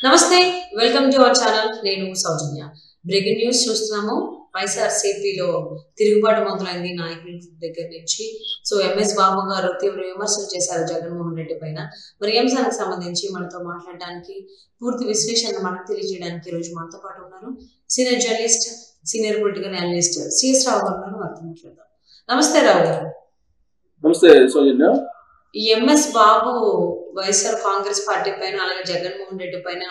నమస్తే welcome to our channel నేను సౌజన్య breaking news చూస్తున్నాము వైఎస్ఆర్సీపీలో తిరుగుబాటు మొదలైంది నాయకుల దగ్గర నుంచి సో ఎంఎస్ బాబు గారు తీవ్ర విమర్శలు చేశారు జగన్మోహన్ రెడ్డి పైన మరి అంశానికి సంబంధించి మనతో మాట్లాడడానికి పూర్తి విశ్లేషణ మనకు తెలియజేయడానికి ఈ రోజు మనతో పాటు ఉన్నారు senior journalist senior political analyst CS Rao garu ఉన్నారు వారితో మాట్లాడదాం నమస్తే రావు గారు నమస్తే సౌజన్య ఎంఎస్ బాబు వైఎస్ఆర్ కాంగ్రెస్ పార్టీ పైన అలాగే జగన్మోహన్ రెడ్డి పైన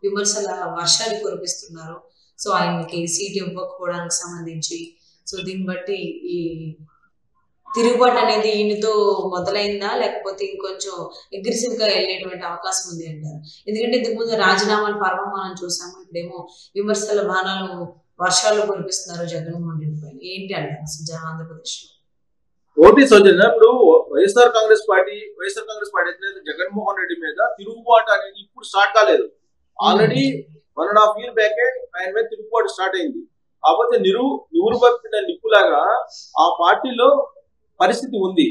విమర్శల వర్షాలు కురిపిస్తున్నారు సో ఆయనకి సీట్ ఇవ్వకపోవడానికి సంబంధించి సో దీన్ని బట్టి ఈ తిరుగుబాటు అనేది ఈయనతో మొదలైందా లేకపోతే ఇంకొంచెం అగ్రెసివ్ గా వెళ్ళేటువంటి అవకాశం ఉంది అంటారు ఎందుకంటే ఇంతకుముందు రాజీనామాల పర్వం మనం చూసాము ఇప్పుడేమో విమర్శల బాణాలు వర్షాలు కురిపిస్తున్నారు జగన్మోహన్ రెడ్డి పైన ఏంటి అంటారు ఆంధ్రప్రదేశ్ లో ఓటీ సౌజన్య ఇప్పుడు వైఎస్ఆర్ కాంగ్రెస్ పార్టీ అయితే జగన్మోహన్ రెడ్డి మీద తిరుగుబాటు అనేది ఇప్పుడు స్టార్ట్ కాలేదు ఆల్రెడీ 1.5 years బ్యాకే ఆయన మీద తిరుగుబాటు స్టార్ట్ అయింది కాకపోతే నివురుపట్టిన నిప్పులాగా ఆ పార్టీలో పరిస్థితి ఉంది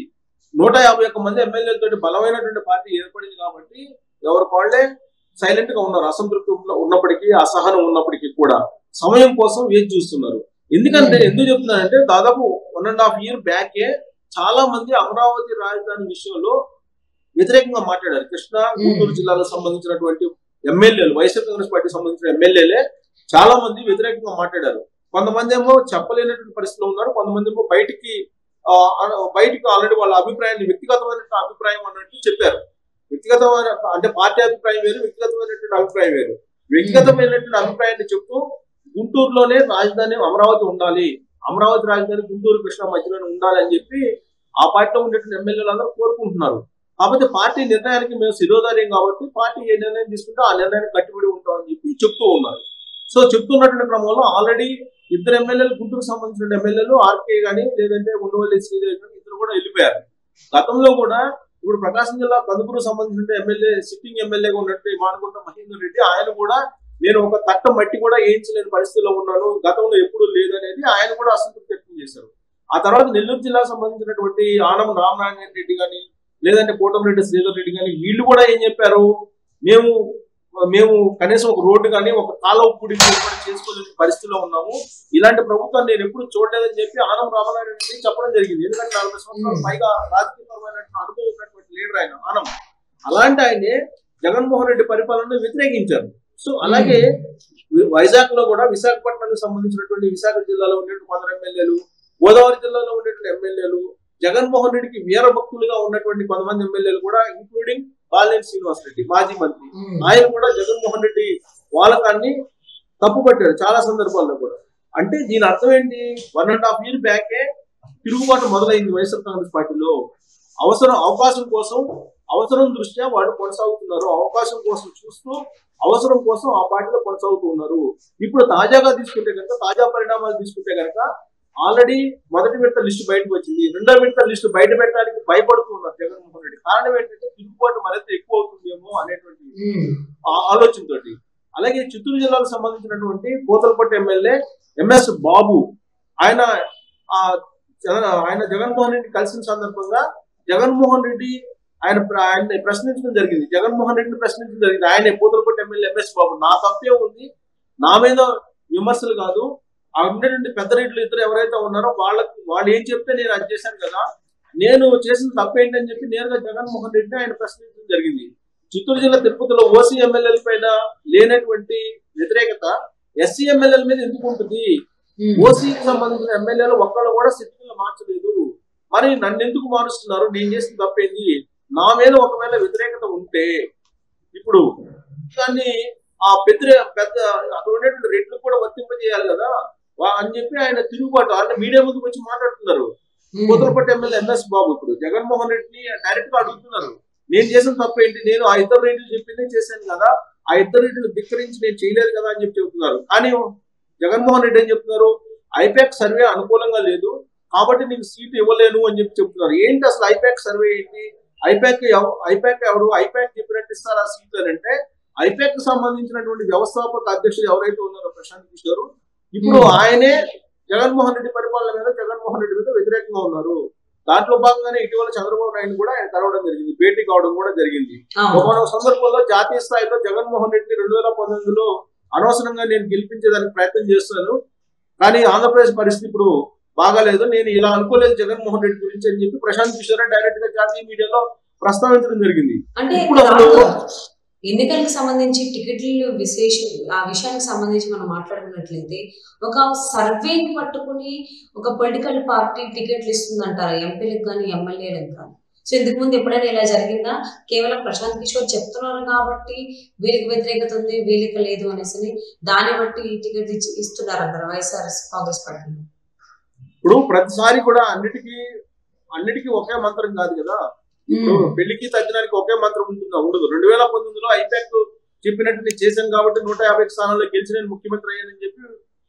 151 మంది ఎమ్మెల్యేలతో బలమైనటువంటి పార్టీ ఏర్పడింది కాబట్టి ఎవరి వాళ్ళే సైలెంట్ గా ఉన్నారు అసంతృప్తి ఉన్నప్పటికీ అసహనం ఉన్నప్పటికీ కూడా సమయం కోసం వేచి చూస్తున్నారు ఎందుకు చెప్తున్నానంటే దాదాపు 1.5 years బ్యాకే చాలా మంది అమరావతి రాజధాని విషయంలో వ్యతిరేకంగా మాట్లాడారు కృష్ణా గుంటూరు జిల్లాలకు సంబంధించినటువంటి ఎమ్మెల్యేలు వైఎస్ఆర్ కాంగ్రెస్ పార్టీకి సంబంధించిన ఎమ్మెల్యేలే చాలా మంది వ్యతిరేకంగా మాట్లాడారు కొంతమంది ఏమో చెప్పలేనటువంటి పరిస్థితిలో ఉన్నారు కొంతమంది ఏమో బయటికి ఆల్రెడీ వాళ్ళ అభిప్రాయాన్ని వ్యక్తిగతమైన అభిప్రాయం అన్నట్టు చెప్పారు వ్యక్తిగతమైన అంటే పార్టీ అభిప్రాయం వేరు వ్యక్తిగతమైనటువంటి అభిప్రాయం వేరు వ్యక్తిగతమైనటువంటి అభిప్రాయాన్ని చెప్తూ గుంటూరులోనే రాజధాని అమరావతి ఉండాలి అమరావతి రాజధాని గుంటూరు కృష్ణా మధ్యలోనే ఉండాలి అని చెప్పి ఆ పార్టీలో ఉండేటువంటి ఎమ్మెల్యేలు అందరూ కోరుకుంటున్నారు కాకపోతే పార్టీ నిర్ణయానికి మేము శిరోధార్యం కాబట్టి పార్టీ ఏ నిర్ణయం తీసుకుంటే ఆ నిర్ణయానికి కట్టుబడి ఉంటామని చెప్పి చెప్తూ ఉన్నారు సో చెప్తున్నటువంటి క్రమంలో ఆల్రెడీ ఇద్దరు ఎమ్మెల్యేలు గుంటూరు సంబంధించిన ఎమ్మెల్యేలు ఆర్కే గానీ లేదంటే ఉండవల్లి శ్రీదేవి కానీ ఇద్దరు కూడా వెళ్ళిపోయారు గతంలో కూడా ఇప్పుడు ప్రకాశం జిల్లా కందుకూరు సంబంధించిన ఎమ్మెల్యే సిట్టింగ్ ఎమ్మెల్యేగా ఉన్నట్టు మానుకుంట మహేందర్ రెడ్డి ఆయన కూడా నేను ఒక తట్ట మట్టి కూడా వేయించలేని పరిస్థితిలో ఉన్నాను గతంలో ఎప్పుడు లేదనేది ఆయన కూడా అసంతృప్తి వ్యక్తం చేశారు ఆ తర్వాత నెల్లూరు జిల్లాకు సంబంధించినటువంటి ఆనం రామనారాయణ రెడ్డి కానీ లేదంటే కోటమిరెడ్డి శ్రీధర్ రెడ్డి కానీ వీళ్ళు కూడా ఏం చెప్పారు మేము కనీసం ఒక రోడ్డు కానీ ఒక కాలువ పూడి చేసుకోలేని పరిస్థితిలో ఉన్నాము ఇలాంటి ప్రభుత్వాన్ని నేను ఎప్పుడు చూడలేదని చెప్పి ఆనం రామనారాయణ రెడ్డి చెప్పడం జరిగింది ఎందుకంటే 40 సంవత్సరాలు పైగా రాజకీయపరమైన అనుభవం ఉన్నటువంటి లీడర్ ఆయన ఆనం అలాంటి ఆయనే జగన్మోహన్ రెడ్డి పరిపాలనను వ్యతిరేకించారు సో అలాగే వైజాగ్ లో కూడా విశాఖపట్నానికి సంబంధించినటువంటి విశాఖ జిల్లాలో ఉండేటువంటి కొందరు ఎమ్మెల్యేలు గోదావరి జిల్లాలో ఉండేటువంటి ఎమ్మెల్యేలు జగన్మోహన్ రెడ్డికి వీర భక్తులుగా ఉన్నటువంటి కొంతమంది ఎమ్మెల్యేలు కూడా ఇంక్లూడింగ్ బాలినేని శ్రీనివాస్ రెడ్డి మాజీ మంత్రి ఆయన కూడా జగన్మోహన్ రెడ్డి వాలకాన్ని తప్పుపట్టారు చాలా సందర్భాల్లో కూడా అంటే దీని అర్థం ఏంటి 1.5 years బ్యాకే తిరుగుబాటు మొదలైంది వైఎస్ఆర్ కాంగ్రెస్ పార్టీలో అవసరం దృష్ట్యా వాళ్ళు కొనసాగుతున్నారు అవకాశం కోసం చూస్తూ అవసరం కోసం ఆ పార్టీలో కొనసాగుతూ ఉన్నారు ఇప్పుడు తాజాగా తీసుకుంటే కనుక తాజా పరిణామాలు తీసుకుంటే కనుక ఆల్రెడీ మొదటి విడత లిస్టు బయటకు వచ్చింది రెండో విడత లిస్టు బయట పెట్టడానికి భయపడుతూ ఉన్నారు జగన్మోహన్ రెడ్డి కారణం ఏంటంటే తిరుగుబాటు మరింత ఎక్కువ అవుతుందేమో అనేటువంటి ఆలోచనతోటి అలాగే చిత్తూరు జిల్లాకు సంబంధించినటువంటి పోతలపట్టు ఎమ్మెల్యే ఎంఎస్ బాబు ఆయన జగన్మోహన్ రెడ్డి కలిసిన సందర్భంగా జగన్మోహన్ రెడ్డి ఆయన ప్రశ్నించడం జరిగింది ఆయన పూతలపట్టు ఎమ్మెల్యే ఎంఎస్ బాబు నా తప్పే ఉంది నా మీద విమర్శలు కాదు ఆ ఉండేటువంటి పెద్ద రెడ్లు ఇద్దరు ఎవరైతే ఉన్నారో వాళ్ళు ఏం చెప్తే నేను అది చేశాను కదా నేను చేసిన తప్పేంటని చెప్పి నేరుగా జగన్మోహన్ రెడ్డిని ఆయన ప్రశ్నించడం జరిగింది చిత్తూరు జిల్లా తిరుపతిలో ఓసీ ఎమ్మెల్యేల పైన లేనటువంటి వ్యతిరేకత ఎస్సీ ఎమ్మెల్యేల మీద ఎందుకు ఉంటుంది ఓసీకి సంబంధించిన ఎమ్మెల్యేలు ఒక్కళ్ళు కూడా స్థితిలో మార్చలేదు మరి నన్ను ఎందుకు మారుస్తున్నారు నేను చేసిన తప్పేంది నా మీద ఒకవేళ వ్యతిరేకత ఉంటే ఇప్పుడు దాన్ని ఆ పెద్ద అక్కడ ఉండేటువంటి రెడ్లు కూడా వర్తింపజేయాలి కదా అని చెప్పి ఆయన తిరుగుబాటు ఆయన మీడియా ముందుకు వచ్చి మాట్లాడుతున్నారు పూతలపట్టు ఎమ్మెల్యే ఎంఎస్ బాబు ఇప్పుడు జగన్మోహన్ రెడ్డిని డైరెక్ట్ గా అడుగుతున్నారు నేను చేసిన తప్పేంటి నేను ఆ ఇద్దరు రెడ్లు చెప్పిందే చేశాను కదా ఆ ఇద్దరు రెడ్లు ధిక్కరించి నేను చేయలేదు కదా అని చెప్పి చెబుతున్నారు కానీ జగన్మోహన్ రెడ్డి ఏం చెప్తున్నారు ఐపాక్ సర్వే అనుకూలంగా లేదు కాబట్టి నీకు సీటు ఇవ్వలేను అని చెప్పి చెప్తున్నారు ఏంటి అసలు ఐపాక్ సర్వే ఏంటి ఐపాక్ ఎవరు ఐపాక్ చెప్పినట్టు ఇస్తారు ఆ సీట్ అని అంటే ఐపాక్ కు సంబంధించినటువంటి వ్యవస్థాపక అధ్యక్షుడు ఎవరైతే ఉన్నారో ప్రశాంత్ కిషోర్ ఇప్పుడు ఆయనే జగన్మోహన్ రెడ్డి పరిపాలన మీద వ్యతిరేకంగా ఉన్నారు దాంట్లో భాగంగానే ఇటీవల చంద్రబాబు నాయుడు కూడా ఆయన కలవడం జరిగింది, భేటీ కావడం కూడా జరిగింది. ఒక సందర్భంలో జాతీయ స్థాయిలో జగన్మోహన్ రెడ్డి 2019లో అనవసరంగా నేను గెలిపించేదానికి ప్రయత్నం చేస్తున్నాను, కానీ ఆంధ్రప్రదేశ్ పరిస్థితి ఇప్పుడు బాగాలేదు, నేను ఇలా అనుకోలేదు జగన్మోహన్ రెడ్డి గురించి అని చెప్పి ప్రశాంత్ కిషోర్ డైరెక్ట్ గా జాతీయ మీడియాలో ప్రస్తావించడం జరిగింది. ఇప్పుడు ఎన్నికలకు సంబంధించి టికెట్లు ఆ విషయానికి సంబంధించి మనం మాట్లాడుకున్నట్లయితే ఒక సర్వేని పట్టుకుని ఒక పొలిటికల్ పార్టీ టికెట్లు ఇస్తుందంటారా ఎంపీలకు కానీ ఎమ్మెల్యేలకు కానీ? సో ఇంతకు ముందు ఎప్పుడైనా ఇలా జరిగిందా? కేవలం ప్రశాంత్ కిషోర్ చెప్తున్నారు కాబట్టి వీళ్ళకి వ్యతిరేకత ఉంది, వీళ్ళకి లేదు అనేసి దాన్ని బట్టి టికెట్ ఇస్తున్నారంటారా వైఎస్ఆర్ కాంగ్రెస్ పార్టీలో? ఇప్పుడు ప్రతిసారి కూడా అన్నిటికీ ఒకే మంత్రం కాదు కదా. ఇప్పుడు పెళ్లికి తగ్గినానికి ఒకే మంత్రం ఉండదు. 2019లో ఐపాక్ చెప్పినట్టు నేను చేశాను కాబట్టి 150 స్థానాల్లో గెలిచి నేను ముఖ్యమంత్రి అయ్యానని చెప్పి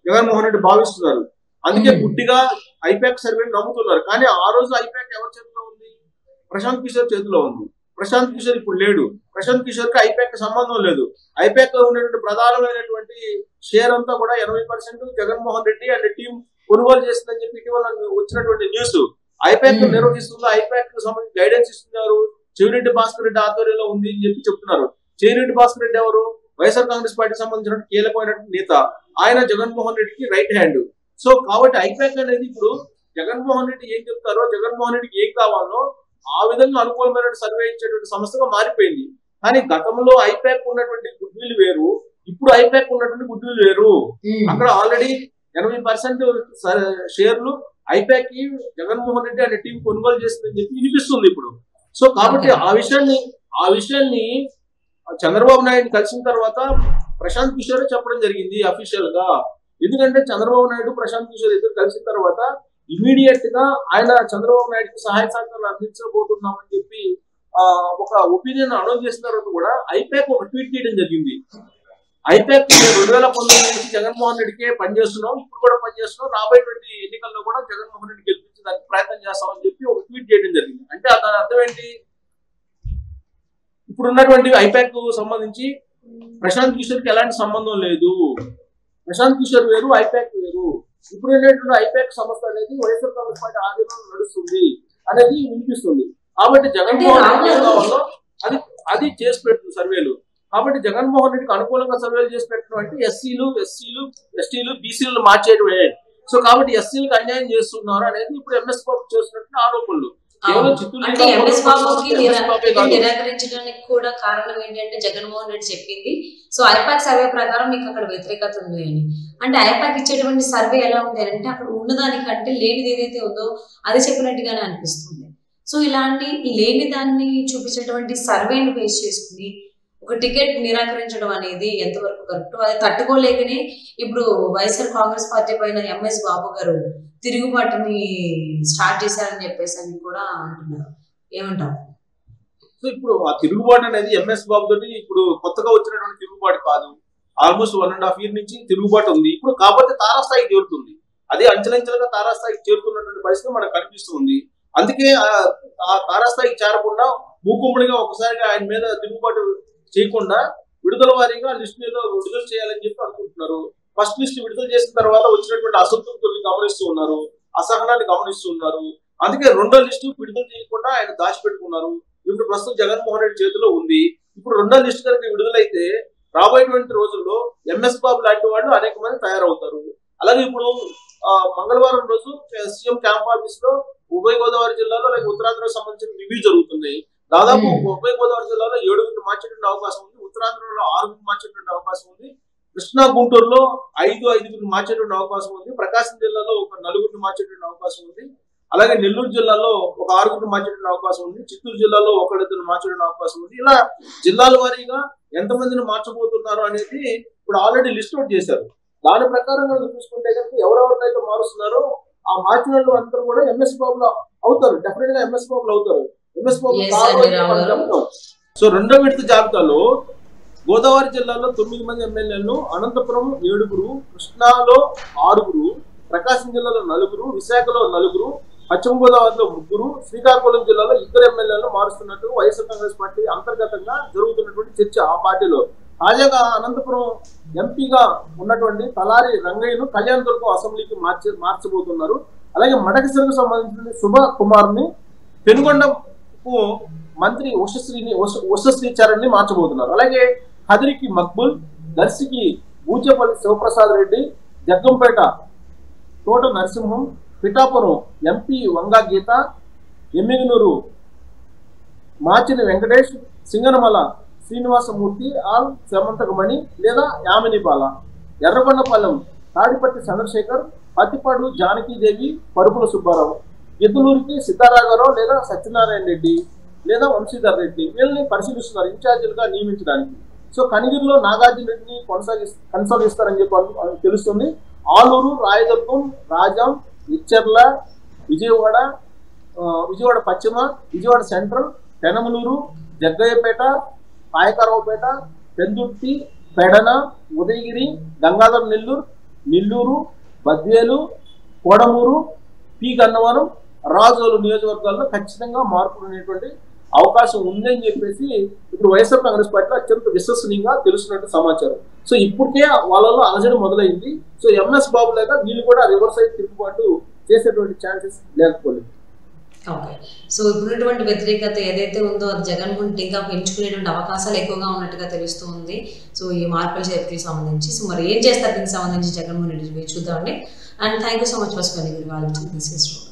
జగన్మోహన్ రెడ్డి భావిస్తున్నారు. అందుకే గుడ్డిగా ఐపాక్ సర్వేని నమ్ముతున్నారు. కానీ ఆ రోజు ఐపాక్ ఎవరి చేతిలో ఉంది? ప్రశాంత్ కిషోర్ చేతిలో ఉంది. ప్రశాంత్ కిషోర్ ఇప్పుడు లేడు. ప్రశాంత్ కిషోర్ కి ఐపాక్ సంబంధం లేదు. ఐపాక్ లో ఉన్నటువంటి ప్రధానమైనటువంటి షేర్ అంతా కూడా 80% జగన్మోహన్ రెడ్డి అండ్ టీం కొనుగోలు చేస్తుందని చెప్పి ఇటీవల వచ్చినటువంటి న్యూస్. ఐపాక్ నిర్వహిస్తుంది, ఐపాక్ సంబంధించి గైడెన్స్ ఇస్తున్నారు చెవిరెడ్డి భాస్కర్ రెడ్డి ఆధ్వర్యంలో ఉంది అని చెప్పి చెప్తున్నారు. చెవిరెడ్డి భాస్కర్ రెడ్డి ఎవరు? వైఎస్ఆర్ కాంగ్రెస్ పార్టీకి సంబంధించిన కీలకమైనటువంటి నేత. ఆయన జగన్మోహన్ రెడ్డికి రైట్ హ్యాండ్. సో కాబట్టి ఐపాక్ అనేది ఇప్పుడు జగన్మోహన్ రెడ్డి ఏం చెప్తారో, జగన్మోహన్ రెడ్డికి ఏం కావాలో ఆ విధంగా అనుకూలమైన సర్వే ఇచ్చేటువంటి సంస్థగా మారిపోయింది. కానీ గతంలో ఐపాక్ ఉన్నటువంటి గుడ్విల్ వేరు, ఇప్పుడు ఐపాక్ ఉన్నటువంటి గుడ్విల్ వేరు. అక్కడ ఆల్రెడీ 80% షేర్లు ఐపాక్ కి జగన్మోహన్ రెడ్డి అనే టీం కొనుగోలు చేస్తుందని చెప్పి వినిపిస్తుంది ఇప్పుడు. సో కాబట్టి ఆ విషయాన్ని చంద్రబాబు నాయుడు కలిసిన తర్వాత ప్రశాంత్ కిషోర్ చెప్పడం జరిగింది అఫీషియల్ గా. ఎందుకంటే చంద్రబాబు నాయుడు ప్రశాంత్ కిషోర్ ఇద్దరు కలిసిన తర్వాత ఇమీడియట్ గా ఆయన చంద్రబాబు నాయుడుకి సహాయ సహకారాలు అందించబోతున్నామని చెప్పి ఒక ఒపీనియన్ అనౌన్స్ చేసిన తర్వాత కూడా ఐపాక్ ఒక ట్వీట్ చేయడం జరిగింది. ఐపాక్ 2019 నుంచి జగన్మోహన్ రెడ్డికే పనిచేస్తున్నాం, ఇప్పుడు కూడా పనిచేస్తున్నాం, రాబోయేటువంటి ఎన్నికల్లో కూడా జగన్మోహన్ రెడ్డి గెలిపించడానికి ప్రయత్నం చేస్తామని చెప్పి ఒక ట్వీట్ చేయడం జరిగింది. అంటే దాని అర్థం ఏంటి? ఇప్పుడున్నటువంటి ఐపాక్ సంబంధించి ప్రశాంత్ కిషోర్ కి ఎలాంటి సంబంధం లేదు. ప్రశాంత్ కిషోర్ వేరు, ఐపాక్ వేరు. ఇప్పుడు ఏంటంటే ఐపాక్ సంస్థ అనేది వైఎస్ఆర్ కాంగ్రెస్ పార్టీ ఆధీనంలో నడుస్తుంది అనేది వినిపిస్తుంది. కాబట్టి జగన్మోహన్ రెడ్డి అది చేసి పెడుతుంది సర్వేలు. కాబట్టి జగన్మోహన్ రెడ్డికి అనుకూలంగా సర్వేలు చేసి పెట్టడం అంటే ఎస్సీలు, ఎస్టీలు, బీసీలు మార్చేయడమే. సో కాబట్టి ఎస్సీలకు అన్యాయం చేస్తున్నారు అనేది ఇప్పుడు ఎంఎస్ బాబు చేస్తున్నట్టు ఆరోపణలు. అంటే ఎంఎస్ బాబుకి నిరాకరించడానికి కూడా కారణం ఏంటంటే జగన్మోహన్ రెడ్డి చెప్పింది. సో ఐపాక్ సర్వే ప్రకారం మీకు అక్కడ వ్యతిరేకత ఉంది అని. అంటే ఐపాక్ ఇచ్చేటువంటి సర్వే ఎలా ఉంది అంటే అక్కడ ఉన్నదానికంటే లేనిది ఏదైతే ఉందో అది చెప్పినట్టుగానే అనిపిస్తుంది. సో ఇలాంటి లేని దాన్ని చూపించేటువంటి సర్వేని బేస్ చేసుకుని ఒక టికెట్ నిరాకరించడం అనేది ఎంతవరకు కరెక్ట్? అది తట్టుకోలేకనే ఇప్పుడు వైఎస్ఆర్ కాంగ్రెస్ పార్టీ పైన ఎంఎస్ బాబు గారు తిరుగుబాటుని స్టార్ట్ చేశారని చెప్పేసి అని కూడా అంటున్నారు. ఏమంటారు? సో ఇప్పుడు ఆ తిరుగుబాటు అనేది ఎంఎస్ బాబు తోటి ఇప్పుడు కొత్తగా వచ్చినటువంటి తిరుగుబాటు కాదు. ఆల్మోస్ట్ 1.5 years నుంచి తిరుగుబాటు ఉంది. ఇప్పుడు కాబట్టి తారాస్థాయికి చేరుతుంది. అది అంచెలంచెలుగా తారాస్థాయికి చేరుతున్నటువంటి పరిస్థితి మనకు కనిపిస్తుంది. అందుకే ఆ తారాస్థాయికి చేరకుండా మూకుమ్మడిగా ఒకసారిగా ఆయన మీద తిరుగుబాటు చేయకుండా విడుదల వారీగా లిస్ట్ ఏదో విడుదల చేయాలని చెప్పి అనుకుంటున్నారు. ఫస్ట్ లిస్ట్ విడుదల చేసిన తర్వాత వచ్చినటువంటి అసంతృప్తుల్ని గమనిస్తూ ఉన్నారు, అసహనాన్ని గమనిస్తూ ఉన్నారు. అందుకే రెండో లిస్టు విడుదల చేయకుండా ఆయన దాచిపెట్టుకున్నారు. ఇప్పుడు ప్రస్తుతం జగన్మోహన్ రెడ్డి చేతిలో ఉంది. ఇప్పుడు రెండో లిస్టు కనుక విడుదలైతే రాబోయేటువంటి రోజుల్లో ఎంఎస్ బాబు లాంటి వాళ్ళు అనేక మంది తయారవుతారు. అలాగే ఇప్పుడు మంగళవారం రోజు సీఎం క్యాంప్ ఆఫీస్ లో ఉభయ గోదావరి జిల్లాలో లేక ఉత్తరాంధ్రకు సంబంధించిన రివ్యూ జరుగుతున్నాయి. దాదాపు ఉభయ గోదావరి జిల్లాలో 7 మార్చేటువంటి అవకాశం ఉంది, ఉత్తరాంధ్రలో 6 మార్చేటువంటి అవకాశం ఉంది, కృష్ణా గుంటూరులో 5 మార్చేటువంటి అవకాశం ఉంది, ప్రకాశం జిల్లాలో ఒక 4 మార్చేటువంటి అవకాశం ఉంది, అలాగే నెల్లూరు జిల్లాలో ఒక 6 మార్చేటువంటి అవకాశం ఉంది, చిత్తూరు జిల్లాలో 1-2 మార్చేటువంటి అవకాశం ఉంది. ఇలా జిల్లాల వారీగా ఎంతమందిని మార్చబోతున్నారు అనేది ఇప్పుడు ఆల్రెడీ లిస్ట్ అవుట్ చేశారు. దాని ప్రకారంగా చూసుకుంటే కనుక ఎవరెవరినైతే మారుస్తున్నారో ఆ మార్చిన వాళ్ళు అందరూ కూడా ఎంఎస్ బాబులు అవుతారు. డెఫినెట్ గా ఎంఎస్ బాబులు అవుతారు. ఎంఎస్ బాబు సో రెండో విడత జాబితాలో గోదావరి జిల్లాలో 9 మంది ఎమ్మెల్యేలను, అనంతపురం 7, కృష్ణాలో 6, ప్రకాశం జిల్లాలో 4, విశాఖలో 4, పశ్చిమ గోదావరిలో 3, శ్రీకాకుళం జిల్లాలో 2 ఎమ్మెల్యేలను మారుస్తున్నట్టు వైఎస్ఆర్ కాంగ్రెస్ పార్టీ అంతర్గతంగా జరుగుతున్నటువంటి చర్చ ఆ పార్టీలో. తాజాగా అనంతపురం ఎంపీగా ఉన్నటువంటి తలారి రంగయ్యను కళ్యాణదుర్గం అసెంబ్లీకి మార్చబోతున్నారు. అలాగే మడకసిరకు సంబంధించిన శుభ కుమార్ని పెనుగొండకు మంత్రి ఉషశ్రీ చరణ్ ని మార్చబోతున్నారు. అలాగే హదిరికి మక్బుల్, దర్శికి బూచేపల్లి శివప్రసాద్ రెడ్డి, జగ్గంపేట తోట నరసింహం, పిఠాపురం ఎంపీ వంగా గీత, ఎమ్మిగనూరు మాచిని వెంకటేష్, సింగనమల శ్రీనివాసమూర్తి ఆల్ సెమంతకమణి లేదా యామినిపాల, ఎర్రగొండపాలెం తాడిపట్టి చంద్రశేఖర్, పత్తిపాడు జానకీదేవి, పరుపుల సుబ్బారావు, ఎద్దులూరికి సిద్ధారాఘవరావు లేదా సత్యనారాయణ రెడ్డి లేదా వంశీధర్ రెడ్డి వీళ్ళని పరిశీలిస్తున్నారు ఇన్ఛార్జీలుగా నియమించడానికి. సో కనిగిరిలో నాగార్జున రెడ్డిని కొనసాగిస్తారని చెప్పి తెలుస్తుంది. ఆలూరు, రాయదుర్గం, రాజాం, ఇచ్చర్ల, విజయవాడ పశ్చిమ, విజయవాడ సెంట్రల్, పెనమలూరు, జగ్గయ్యపేట, పాయకరావుపేట, పెందుర్తి, పెడన, ఉదయగిరి, గంగాధర నెల్లూరు, బద్వేలు, కోడమూరు, పి గన్నవరం, రాజోలు నియోజకవర్గాల్లో ఖచ్చితంగా మార్పులు అనేటువంటి అవకాశం ఉందని చెప్పేసి ఇప్పుడు వైఎస్ఆర్ కాంగ్రెస్ పార్టీలో అత్యంత విశ్వసనీయంగా తెలుస్తున్నట్టు సమాచారం. సో ఇప్పటికే వాళ్ళలో అలజడి మొదలైంది. సో ఎంఎస్ బాబు లేక వీళ్ళు కూడా రివర్స్ అయితే తిరుగుబాటు చేసేటువంటి ఛాన్సెస్ లేకపోలేదు. ఓకే, సో ఇప్పుడున్నటువంటి వ్యతిరేకత ఏదైతే ఉందో అది జగన్మోహన్ రెడ్డి ఇంకా పెంచుకునేటువంటి అవకాశాలు ఎక్కువగా ఉన్నట్టుగా తెలుస్తుంది. సో ఈ మార్పుల చేర్పులకు సంబంధించి సో మరి ఏం చేస్తారు దీనికి సంబంధించి జగన్మోహన్ రెడ్డి చూద్దామండి. And thank you so much for spending your valuable time.